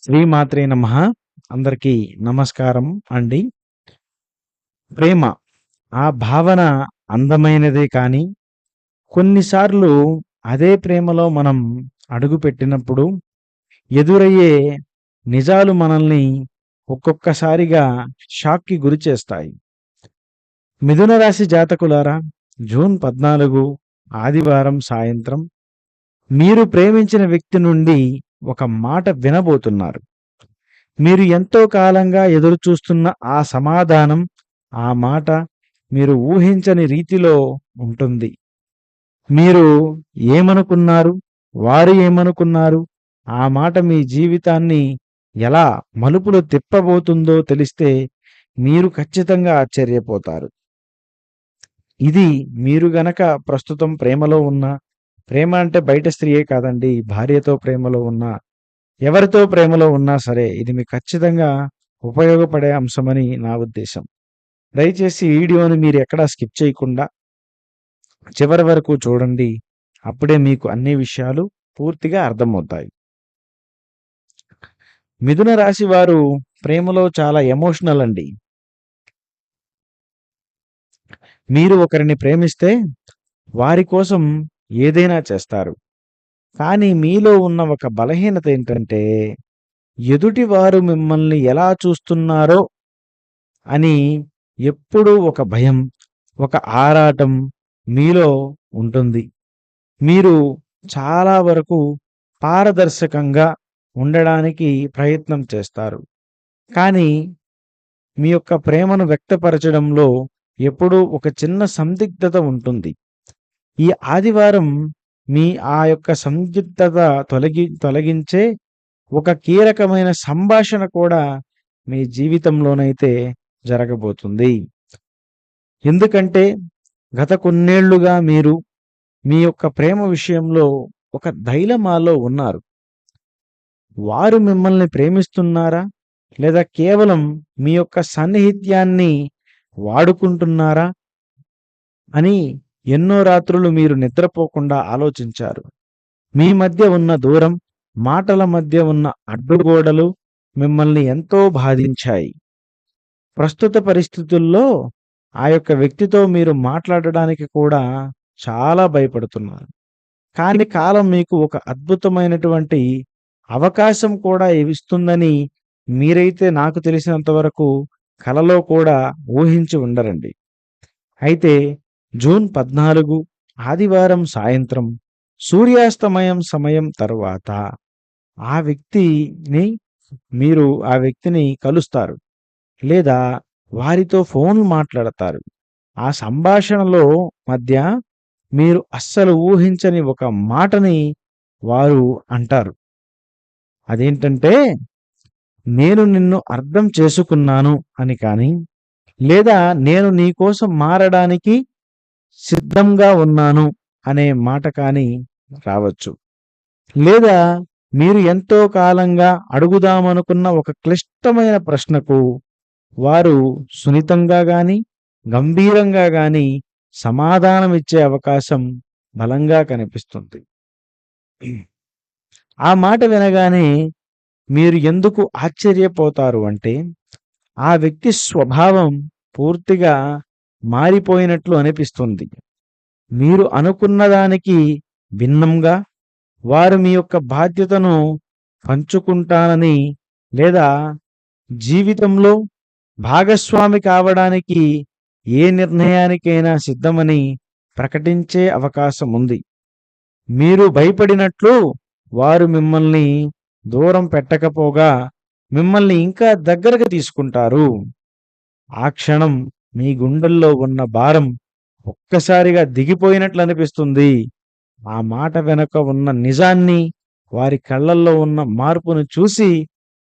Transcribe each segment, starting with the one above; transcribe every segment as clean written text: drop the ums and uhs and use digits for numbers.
శ్రీమాత్రే నమః. అందరికీ నమస్కారం అండి. ప్రేమ ఆ భావన అందమైనదే కానీ, కొన్నిసార్లు అదే ప్రేమలో మనం అడుగుపెట్టినప్పుడు ఎదురయ్యే నిజాలు మనల్ని ఒక్కొక్కసారిగా షాక్‌కి గురిచేస్తాయి. మిథున రాశి జాతకులారా, జూన్ 14 ఆదివారం సాయంత్రం మీరు ప్రేమించిన వ్యక్తి నుండి ఒక మాట వినబోతున్నారు. మీరు ఎంతో కాలంగా ఎదురుచూస్తున్న ఆ సమాధానం, ఆ మాట మీరు ఊహించని రీతిలో ఉంటుంది. మీరు ఏమనుకున్నారు? వారు ఏమనుకున్నారు? ఆ మాట మీ జీవితాన్ని ఎలా మలుపులు తిప్పబోతుందో తెలిస్తే మీరు ఖచ్చితంగా ఆశ్చర్యపోతారు. ఇది మీరు గనక ప్రస్తుతం ప్రేమలో ఉన్నా, ప్రేమ అంటే బయట స్త్రీయే కాదండి, భార్యతో ప్రేమలో ఉన్నా, ఎవరితో ప్రేమలో ఉన్నా సరే ఇది మీకు ఖచ్చితంగా ఉపయోగపడే అంశమని నా ఉద్దేశం. దయచేసి ఈ వీడియోని మీరు ఎక్కడా స్కిప్ చేయకుండా చివరి వరకు చూడండి. అప్పుడే మీకు అన్ని విషయాలు పూర్తిగా అర్థమవుతాయి. మిథున రాశి వారు ప్రేమలో చాలా ఎమోషనల్ అండి. మీరు ఒకరిని ప్రేమిస్తే వారి కోసం ఏదైనా చేస్తారు. కానీ మీలో ఉన్న ఒక బలహీనత ఏంటంటే, ఎదుటి వారు మిమ్మల్ని ఎలా చూస్తున్నారో అని ఎప్పుడూ ఒక భయం, ఒక ఆరాటం మీలో ఉంటుంది. మీరు చాలా వరకు పారదర్శకంగా ఉండడానికి ప్రయత్నం చేస్తారు. కానీ మీ యొక్క ప్రేమను వ్యక్తపరచడంలో ఎప్పుడూ ఒక చిన్న సందిగ్ధత ఉంటుంది. ఈ ఆదివారం మీ ఆ యొక్క సందిగ్ధత తొలగించే ఒక కీలకమైన సంభాషణ కూడా మీ జీవితంలోనైతే జరగబోతుంది. ఎందుకంటే గత కొన్నేళ్లుగా మీరు మీ యొక్క ప్రేమ విషయంలో ఒక డైలమాలో ఉన్నారు. వారు మిమ్మల్ని ప్రేమిస్తున్నారా? లేదా కేవలం మీ యొక్క సాన్నిహిత్యాన్ని వాడుకుంటున్నారా? అని ఎన్నో రాత్రులు మీరు నిద్రపోకుండా ఆలోచించారు. మీ మధ్య ఉన్న దూరం, మాటల మధ్య ఉన్న అడ్డుగోడలు మిమ్మల్ని ఎంతో బాధించాయి. ప్రస్తుత పరిస్థితుల్లో ఆ యొక్క వ్యక్తితో మీరు మాట్లాడడానికి కూడా చాలా భయపడుతున్నారు. కానీ కాలం మీకు ఒక అద్భుతమైనటువంటి అవకాశం కూడా ఇస్తుందని మీరైతే నాకు తెలిసినంత వరకు కలలో కూడా ఊహించి ఉండరండి. అయితే జూన్ 14 ఆదివారం సాయంత్రం సూర్యాస్తమయం సమయం తరువాత ఆ వ్యక్తిని మీరు ఆ వ్యక్తిని కలుస్తారు. లేదా వారితో ఫోన్ మాట్లాడతారు. ఆ సంభాషణలో మధ్య మీరు అస్సలు ఊహించని ఒక మాటని వారు అంటారు. అదేంటంటే, నేను నిన్ను అర్థం చేసుకున్నాను అని కానీ, లేదా నేను నీకోసం మారడానికి సిద్ధంగా ఉన్నాను అనే మాట కానీ రావచ్చు. లేదా మీరు ఎంతో కాలంగా అడుగుదామనుకున్న ఒక క్లిష్టమైన ప్రశ్నకు వారు సున్నితంగా గాని, గంభీరంగా గాని సమాధానమిచ్చే అవకాశం బలంగా కనిపిస్తుంది. ఆ మాట వినగానే మీరు ఎందుకు ఆశ్చర్యపోతారు అంటే, ఆ వ్యక్తి స్వభావం పూర్తిగా మారిపోయినట్లు అనిపిస్తుంది. మీరు అనుకున్న దానికి భిన్నంగా వారు మీ యొక్క బాధ్యతను పంచుకుంటానని, లేదా జీవితంలో భాగస్వామి కావడానికి ఏ నిర్ణయానికైనా సిద్ధమని ప్రకటించే అవకాశం ఉంది. మీరు భయపడినట్లు వారు మిమ్మల్ని దూరం పెట్టకపోగా మిమ్మల్ని ఇంకా దగ్గరగా తీసుకుంటారు. ఆ క్షణం మీ గుండెల్లో ఉన్న భారం ఒక్కసారిగా దిగిపోయినట్లు అనిపిస్తుంది. ఆ మాట వెనుక ఉన్న నిజాన్ని, వారి కళ్ళల్లో ఉన్న మార్పును చూసి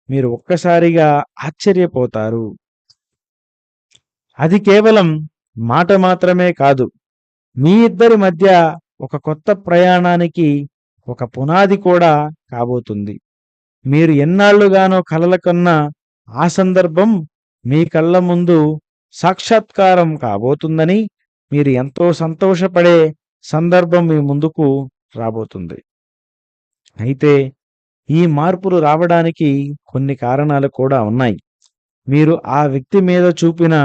మీరు ఒక్కసారిగా ఆశ్చర్యపోతారు. అది కేవలం మాట మాత్రమే కాదు. మీ ఇద్దరి మధ్య ఒక కొత్త ప్రయాణానికి ఒక పునాది కూడా కాబోతుంది. మీరు ఎన్నాళ్లుగానో కలల కన్న ఆ సందర్భం మీ కళ్ళ ముందు సాక్షాత్కారం కాబోతుందని, మీరు ఎంతో సంతోషపడే సందర్భం మీ ముందుకు రాబోతుంది. అయితే ఈ మార్పులు రావడానికి కొన్ని కారణాలు కూడా ఉన్నాయి. మీరు ఆ వ్యక్తి మీద చూపిన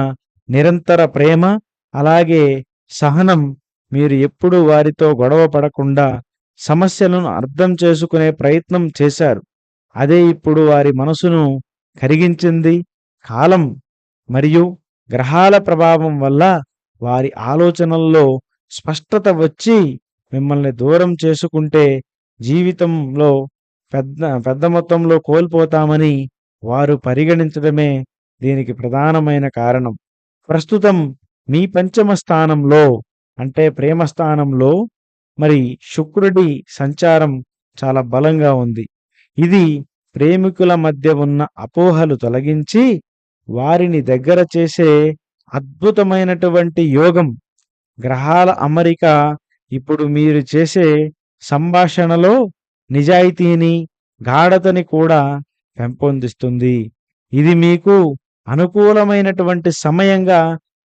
నిరంతర ప్రేమ, అలాగే సహనం, మీరు ఎప్పుడూ వారితో గొడవ పడకుండా సమస్యలను అర్థం చేసుకునే ప్రయత్నం చేశారు. అదే ఇప్పుడు వారి మనసును కరిగించింది. కాలం మరియు గ్రహాల ప్రభావం వల్ల వారి ఆలోచనల్లో స్పష్టత వచ్చి మిమ్మల్ని దూరం చేసుకుంటే జీవితంలో పెద్ద మొత్తంలో కోల్పోతామని వారు పరిగణించడమే దీనికి ప్రధానమైన కారణం. ప్రస్తుతం మీ పంచమ స్థానంలో అంటే ప్రేమ స్థానంలో మరి శుక్రుడి సంచారం చాలా బలంగా ఉంది. ఇది ప్రేమికుల మధ్య ఉన్న అపోహలు తొలగించి వారిని దగ్గర చేసే అద్భుతమైనటువంటి యోగం. గ్రహాల అమరిక ఇప్పుడు మీరు చేసే సంభాషణలో నిజాయితీని, గాఢతని కూడా పెంపొందిస్తుంది. ఇది మీకు అనుకూలమైనటువంటి సమయంగా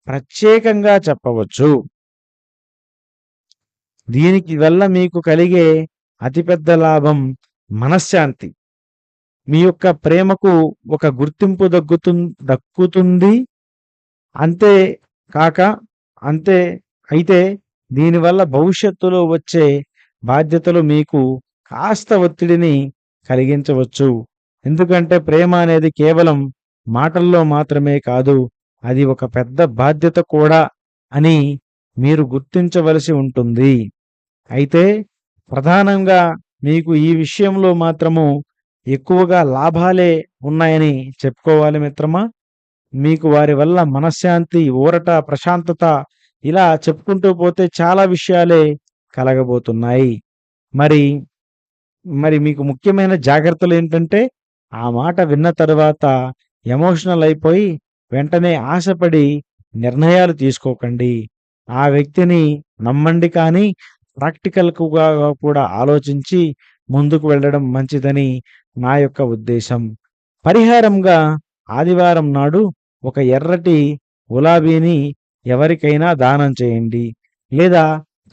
ప్రత్యేకంగా చెప్పవచ్చు. దీనికి వల్ల మీకు కలిగే అతిపెద్ద లాభం మనశ్శాంతి. మీ యొక్క ప్రేమకు ఒక గుర్తింపు దక్కుతుంది. అంతే కాక అంతే అయితే దీనివల్ల భవిష్యత్తులో వచ్చే బాధ్యతలు మీకు కాస్త ఒత్తిడిని కలిగించవచ్చు. ఎందుకంటే ప్రేమ అనేది కేవలం మాటల్లో మాత్రమే కాదు, అది ఒక పెద్ద బాధ్యత కూడా అని మీరు గుర్తించవలసి ఉంటుంది. అయితే ప్రధానంగా మీకు ఈ విషయంలో మాత్రము ఎక్కువగా లాభాలే ఉన్నాయని చెప్పుకోవాలి మిత్రమా. మీకు వారి వల్ల మనశ్శాంతి, ఊరట, ప్రశాంతత ఇలా చెప్పుకుంటూ పోతే చాలా విషయాలే కలగబోతున్నాయి. మరి మరి మీకు ముఖ్యమైన జాగ్రత్తలు ఏంటంటే ఆ మాట విన్న తరువాత ఎమోషనల్ అయిపోయి వెంటనే ఆశపడి నిర్ణయాలు తీసుకోకండి. ఆ వ్యక్తిని నమ్మండి, కానీ ప్రాక్టికల్‌గా కూడా ఆలోచించి ముందుకు వెళ్ళడం మంచిదని నా యొక్క ఉద్దేశం. పరిహారంగా ఆదివారం నాడు ఒక ఎర్రటి గులాబీని ఎవరికైనా దానం చేయండి, లేదా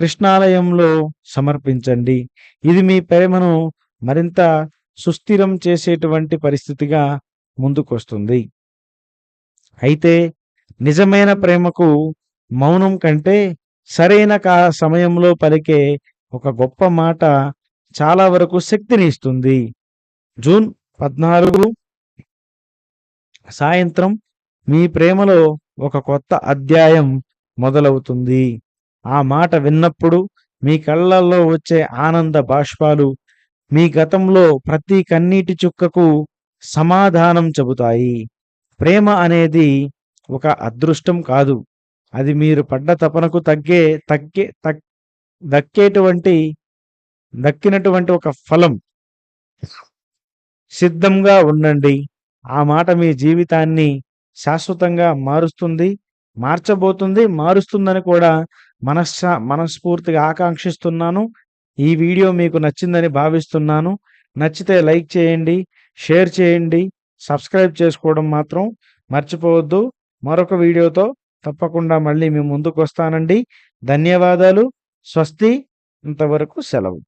కృష్ణాలయంలో సమర్పించండి. ఇది మీ ప్రేమను మరింత సుస్థిరం చేసేటువంటి పరిస్థితిగా ముందుకొస్తుంది. అయితే నిజమైన ప్రేమకు మౌనం కంటే సరైన సమయంలో పలికే ఒక గొప్ప మాట చాలా వరకు శక్తిని ఇస్తుంది. జూన్ 14 సాయంత్రం మీ ప్రేమలో ఒక కొత్త అధ్యాయం మొదలవుతుంది. ఆ మాట విన్నప్పుడు మీ కళ్ళల్లో వచ్చే ఆనంద బాష్పాలు మీ గతంలో ప్రతి కన్నీటి చుక్కకు సమాధానం చెబుతాయి. ప్రేమ అనేది ఒక అదృష్టం కాదు, అది మీరు పడ్డ తపనకు దక్కేటువంటి దక్కినటువంటి ఒక ఫలం. సిద్ధంగా ఉండండి. ఆ మాట మీ జీవితాన్ని శాశ్వతంగా మారుస్తుందని కూడా మనస్ఫూర్తిగా ఆకాంక్షిస్తున్నాను. ఈ వీడియో మీకు నచ్చిందని భావిస్తున్నాను. నచ్చితే లైక్ చేయండి, షేర్ చేయండి, సబ్స్క్రైబ్ చేసుకోవడం మాత్రం మర్చిపోవద్దు. మరొక వీడియోతో తప్పకుండా మళ్ళీ మీ ముందుకు వస్తానండి. ధన్యవాదాలు. స్వస్తి. ఇంతవరకు సెలవు.